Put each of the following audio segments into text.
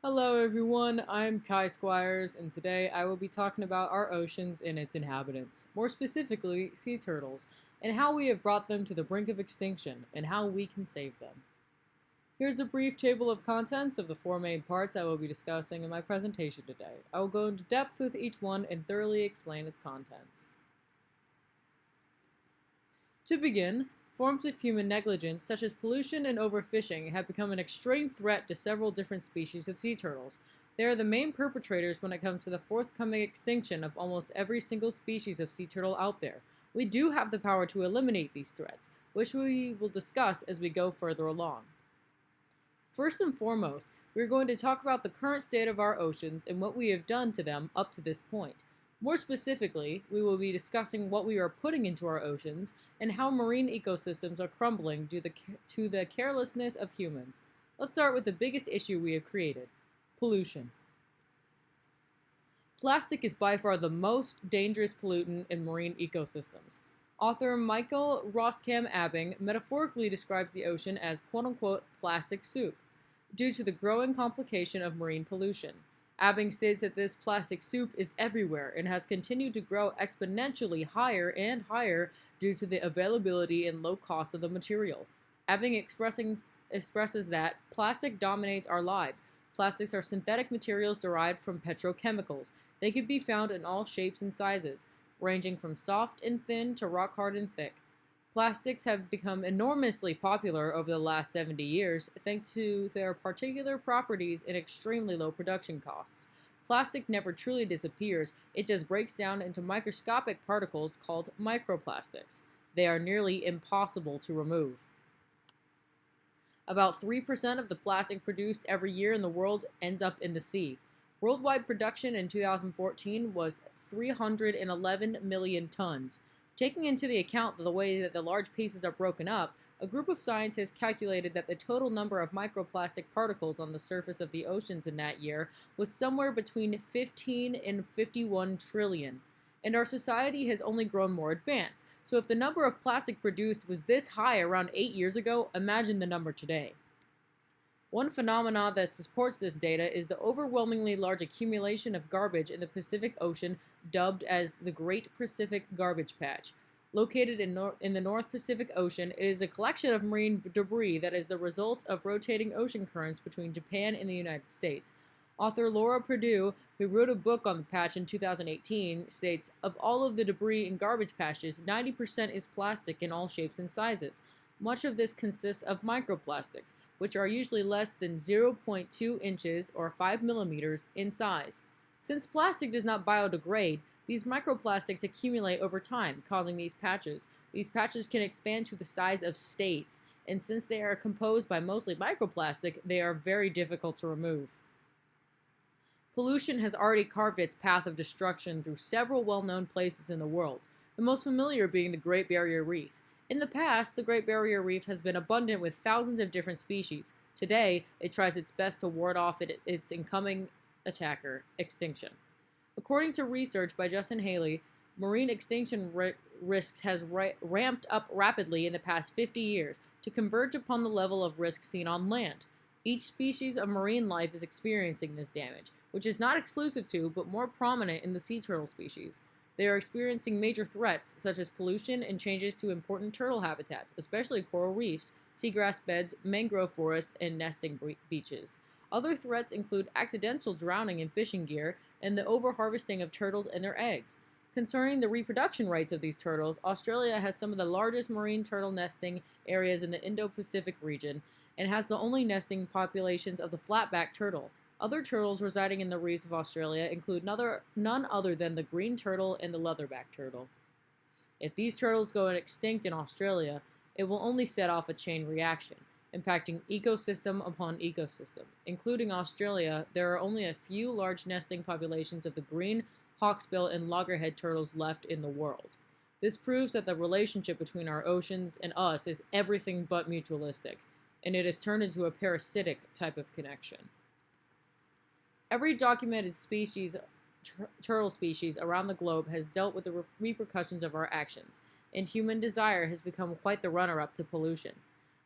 Hello everyone, I'm Kai Squires, and today I will be talking about our oceans and its inhabitants, more specifically sea turtles, and how we have brought them to the brink of extinction, and how we can save them. Here's a brief table of contents of the four main parts I will be discussing in my presentation today. I will go into depth with each one and thoroughly explain its contents. To begin, forms of human negligence, such as pollution and overfishing, have become an extreme threat to several different species of sea turtles. They are the main perpetrators when it comes to the forthcoming extinction of almost every single species of sea turtle out there. We do have the power to eliminate these threats, which we will discuss as we go further along. First and foremost, we are going to talk about the current state of our oceans and what we have done to them up to this point. More specifically, we will be discussing what we are putting into our oceans and how marine ecosystems are crumbling due to the carelessness of humans. Let's start with the biggest issue we have created: pollution. Plastic is by far the most dangerous pollutant in marine ecosystems. Author Michael Roskam-Abing metaphorically describes the ocean as quote-unquote plastic soup, due to the growing complication of marine pollution. Abing states that this plastic soup is everywhere and has continued to grow exponentially higher and higher due to the availability and low cost of the material. Abing expresses that plastic dominates our lives. Plastics are synthetic materials derived from petrochemicals. They can be found in all shapes and sizes, ranging from soft and thin to rock hard and thick. Plastics have become enormously popular over the last 70 years thanks to their particular properties and extremely low production costs. Plastic never truly disappears, it just breaks down into microscopic particles called microplastics. They are nearly impossible to remove. About 3% of the plastic produced every year in the world ends up in the sea. Worldwide production in 2014 was 311 million tons. Taking into the account the way that the large pieces are broken up, a group of scientists calculated that the total number of microplastic particles on the surface of the oceans in that year was somewhere between 15 and 51 trillion. And our society has only grown more advanced, so if the number of plastic produced was this high around 8 years ago, imagine the number today. One phenomenon that supports this data is the overwhelmingly large accumulation of garbage in the Pacific Ocean, dubbed as the Great Pacific Garbage Patch. Located in the North Pacific Ocean, it is a collection of marine debris that is the result of rotating ocean currents between Japan and the United States. Author Laura Perdue, who wrote a book on the patch in 2018, states, "Of all of the debris in garbage patches, 90% is plastic in all shapes and sizes. Much of this consists of microplastics, which are usually less than 0.2 inches or 5 millimeters in size. Since plastic does not biodegrade, these microplastics accumulate over time, causing these patches. These patches can expand to the size of states, and since they are composed by mostly microplastic, they are very difficult to remove." Pollution has already carved its path of destruction through several well-known places in the world, the most familiar being the Great Barrier Reef. In the past, the Great Barrier Reef has been abundant with thousands of different species. Today, it tries its best to ward off its incoming attacker, extinction. According to research by Justin Haley, marine extinction risks has ramped up rapidly in the past 50 years to converge upon the level of risk seen on land. Each species of marine life is experiencing this damage, which is not exclusive to but more prominent in the sea turtle species. They are experiencing major threats such as pollution and changes to important turtle habitats, especially coral reefs, seagrass beds, mangrove forests, and nesting beaches. Other threats include accidental drowning in fishing gear and the overharvesting of turtles and their eggs. Concerning the reproduction rates of these turtles, Australia has some of the largest marine turtle nesting areas in the Indo-Pacific region and has the only nesting populations of the flatback turtle. Other turtles residing in the reefs of Australia include none other than the green turtle and the leatherback turtle. If these turtles go extinct in Australia, it will only set off a chain reaction, impacting ecosystem upon ecosystem. Including Australia, there are only a few large nesting populations of the green, hawksbill, and loggerhead turtles left in the world. This proves that the relationship between our oceans and us is everything but mutualistic, and it has turned into a parasitic type of connection. Every documented turtle species around the globe has dealt with the repercussions of our actions, and human desire has become quite the runner-up to pollution.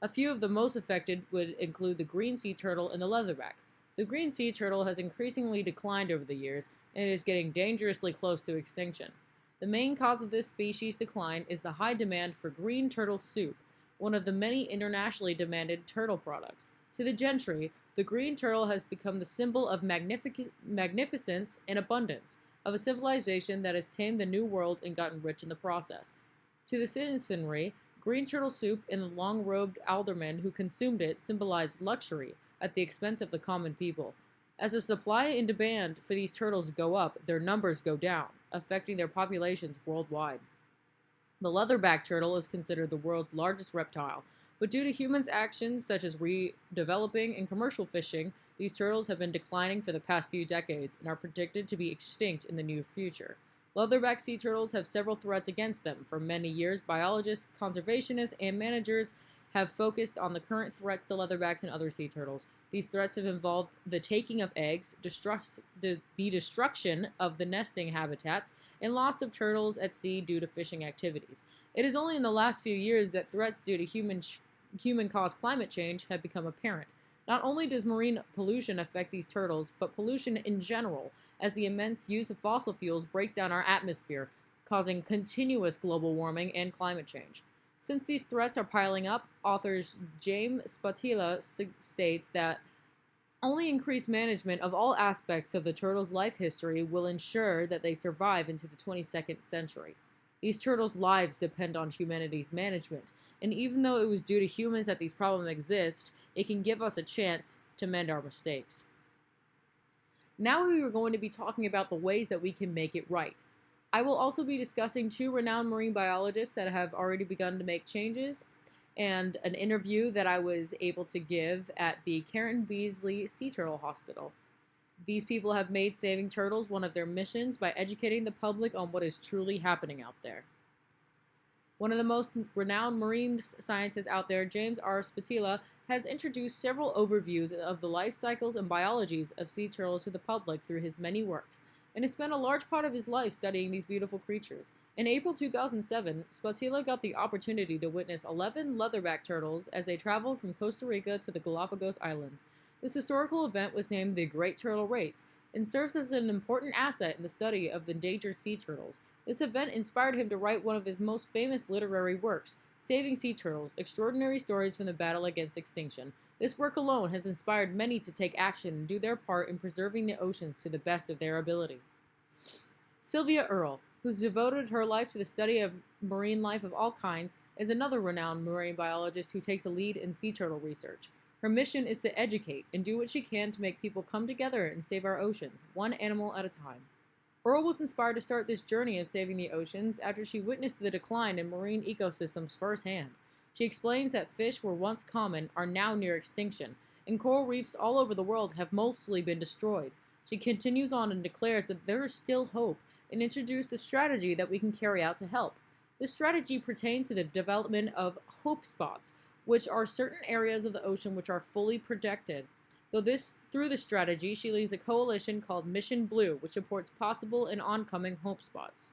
A few of the most affected would include the green sea turtle and the leatherback. The green sea turtle has increasingly declined over the years and is getting dangerously close to extinction. The main cause of this species' decline is the high demand for green turtle soup, one of the many internationally demanded turtle products. To the gentry, the green turtle has become the symbol of magnificence and abundance, of a civilization that has tamed the New World and gotten rich in the process. To the citizenry, green turtle soup and the long robed aldermen who consumed it symbolized luxury at the expense of the common people. As the supply and demand for these turtles go up, their numbers go down, affecting their populations worldwide. The leatherback turtle is considered the world's largest reptile, but due to humans' actions such as redeveloping and commercial fishing, these turtles have been declining for the past few decades and are predicted to be extinct in the near future. Leatherback sea turtles have several threats against them. For many years, biologists, conservationists, and managers have focused on the current threats to leatherbacks and other sea turtles. These threats have involved the taking of eggs, the destruction of the nesting habitats, and loss of turtles at sea due to fishing activities. It is only in the last few years that threats due to human-caused climate change have become apparent. Not only does marine pollution affect these turtles, but pollution in general, as the immense use of fossil fuels breaks down our atmosphere, causing continuous global warming and climate change. Since these threats are piling up, authors James Spatila states that only increased management of all aspects of the turtle's life history will ensure that they survive into the 22nd century. These turtles' lives depend on humanity's management, and even though it was due to humans that these problems exist, it can give us a chance to mend our mistakes. Now we are going to be talking about the ways that we can make it right. I will also be discussing two renowned marine biologists that have already begun to make changes, and an interview that I was able to give at the Karen Beasley Sea Turtle Hospital. These people have made saving turtles one of their missions by educating the public on what is truly happening out there. One of the most renowned marine scientists out there, James R. Spatila, has introduced several overviews of the life cycles and biologies of sea turtles to the public through his many works, and has spent a large part of his life studying these beautiful creatures. In April 2007, Spatila got the opportunity to witness 11 leatherback turtles as they traveled from Costa Rica to the Galapagos Islands. This historical event was named the Great Turtle Race and serves as an important asset in the study of endangered sea turtles. This event inspired him to write one of his most famous literary works, Saving Sea Turtles: Extraordinary Stories from the Battle Against Extinction. This work alone has inspired many to take action and do their part in preserving the oceans to the best of their ability. Sylvia Earle, who's devoted her life to the study of marine life of all kinds, is another renowned marine biologist who takes a lead in sea turtle research. Her mission is to educate and do what she can to make people come together and save our oceans, one animal at a time. Earle was inspired to start this journey of saving the oceans after she witnessed the decline in marine ecosystems firsthand. She explains that fish were once common are now near extinction, and coral reefs all over the world have mostly been destroyed. She continues on and declares that there is still hope and introduced a strategy that we can carry out to help. This strategy pertains to the development of hope spots, which are certain areas of the ocean which are fully protected. Through this strategy, she leads a coalition called Mission Blue, which supports possible and oncoming hope spots.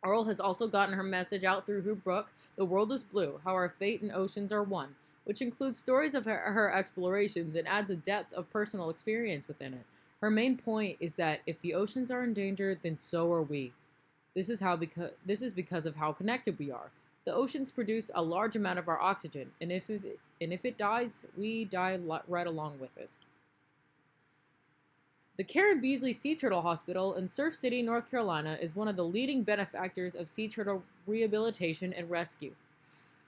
Earle has also gotten her message out through her book, The World is Blue: How Our Fate and Oceans Are One, which includes stories of her explorations and adds a depth of personal experience within it. Her main point is that if the oceans are endangered, then so are we. This is because of how connected we are. The oceans produce a large amount of our oxygen, and if it dies, we die right along with it. The Karen Beasley Sea Turtle Hospital in Surf City, North Carolina, is one of the leading benefactors of sea turtle rehabilitation and rescue.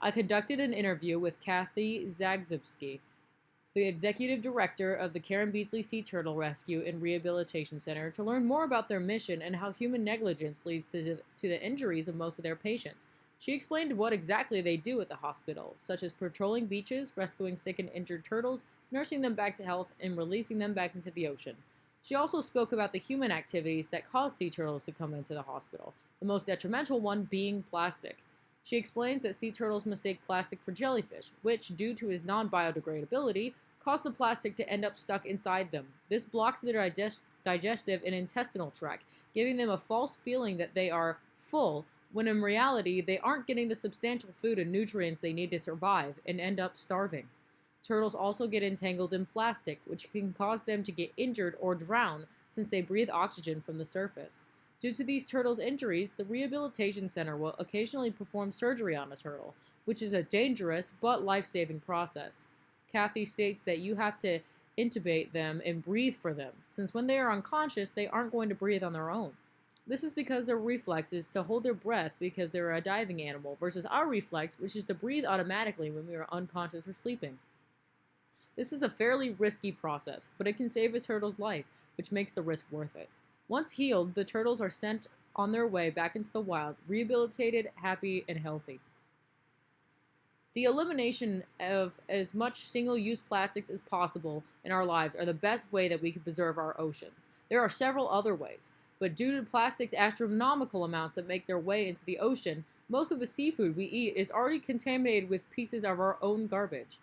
I conducted an interview with Kathy Zagzybski, the executive director of the Karen Beasley Sea Turtle Rescue and Rehabilitation Center, to learn more about their mission and how human negligence leads to the injuries of most of their patients. She explained what exactly they do at the hospital, such as patrolling beaches, rescuing sick and injured turtles, nursing them back to health, and releasing them back into the ocean. She also spoke about the human activities that cause sea turtles to come into the hospital, the most detrimental one being plastic. She explains that sea turtles mistake plastic for jellyfish, which, due to its non-biodegradability, cause the plastic to end up stuck inside them. This blocks their digestive and intestinal tract, giving them a false feeling that they are full, when in reality they aren't getting the substantial food and nutrients they need to survive and end up starving. Turtles also get entangled in plastic, which can cause them to get injured or drown since they breathe oxygen from the surface. Due to these turtles' injuries, the Rehabilitation Center will occasionally perform surgery on a turtle, which is a dangerous but life-saving process. Kathy states that you have to intubate them and breathe for them, since when they are unconscious, they aren't going to breathe on their own. This is because their reflex is to hold their breath because they're a diving animal, versus our reflex, which is to breathe automatically when we are unconscious or sleeping. This is a fairly risky process, but it can save a turtle's life, which makes the risk worth it. Once healed, the turtles are sent on their way back into the wild, rehabilitated, happy, and healthy. The elimination of as much single-use plastics as possible in our lives are the best way that we can preserve our oceans. There are several other ways, but due to plastic's astronomical amounts that make their way into the ocean, most of the seafood we eat is already contaminated with pieces of our own garbage.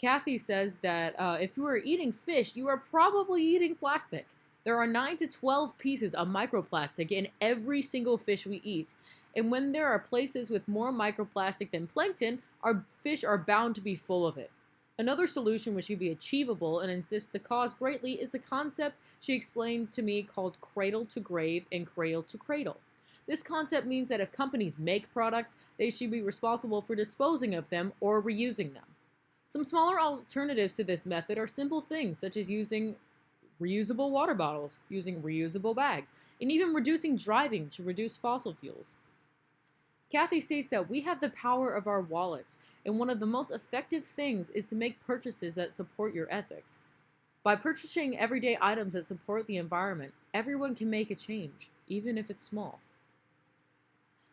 Kathy says that if you are eating fish, you are probably eating plastic. There are 9 to 12 pieces of microplastic in every single fish we eat, and when there are places with more microplastic than plankton, our fish are bound to be full of it. Another solution which could be achievable and insists the cause greatly is the concept she explained to me called cradle to grave and cradle to cradle. This concept means that if companies make products, they should be responsible for disposing of them or reusing them. Some smaller alternatives to this method are simple things such as using reusable water bottles, using reusable bags, and even reducing driving to reduce fossil fuels. Kathy states that we have the power of our wallets, and one of the most effective things is to make purchases that support your ethics. By purchasing everyday items that support the environment, everyone can make a change, even if it's small.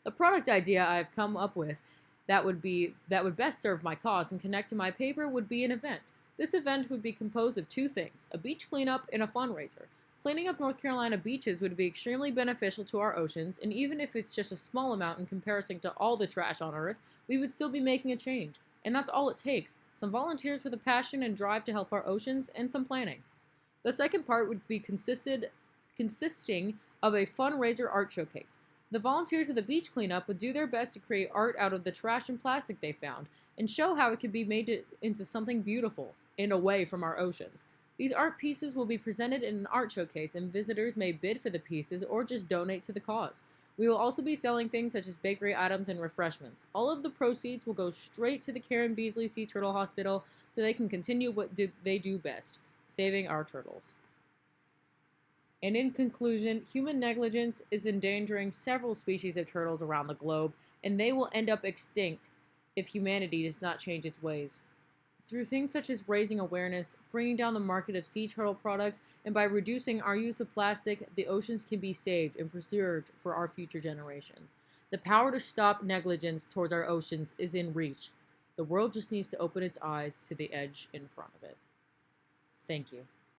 The product idea I've come up with that would best serve my cause and connect to my paper would be an event. This event would be composed of two things: a beach cleanup and a fundraiser. Cleaning up North Carolina beaches would be extremely beneficial to our oceans, and even if it's just a small amount in comparison to all the trash on Earth, we would still be making a change. And that's all it takes: some volunteers with a passion and drive to help our oceans, and some planning. The second part would be consisting of a fundraiser art showcase. The volunteers of the beach cleanup would do their best to create art out of the trash and plastic they found, and show how it could be made into something beautiful and away from our oceans. These art pieces will be presented in an art showcase, and visitors may bid for the pieces or just donate to the cause. We will also be selling things such as bakery items and refreshments. All of the proceeds will go straight to the Karen Beasley Sea Turtle Hospital so they can continue what they do best: saving our turtles. And in conclusion, human negligence is endangering several species of turtles around the globe, and they will end up extinct if humanity does not change its ways. Through things such as raising awareness, bringing down the market of sea turtle products, and by reducing our use of plastic, the oceans can be saved and preserved for our future generation. The power to stop negligence towards our oceans is in reach. The world just needs to open its eyes to the edge in front of it. Thank you.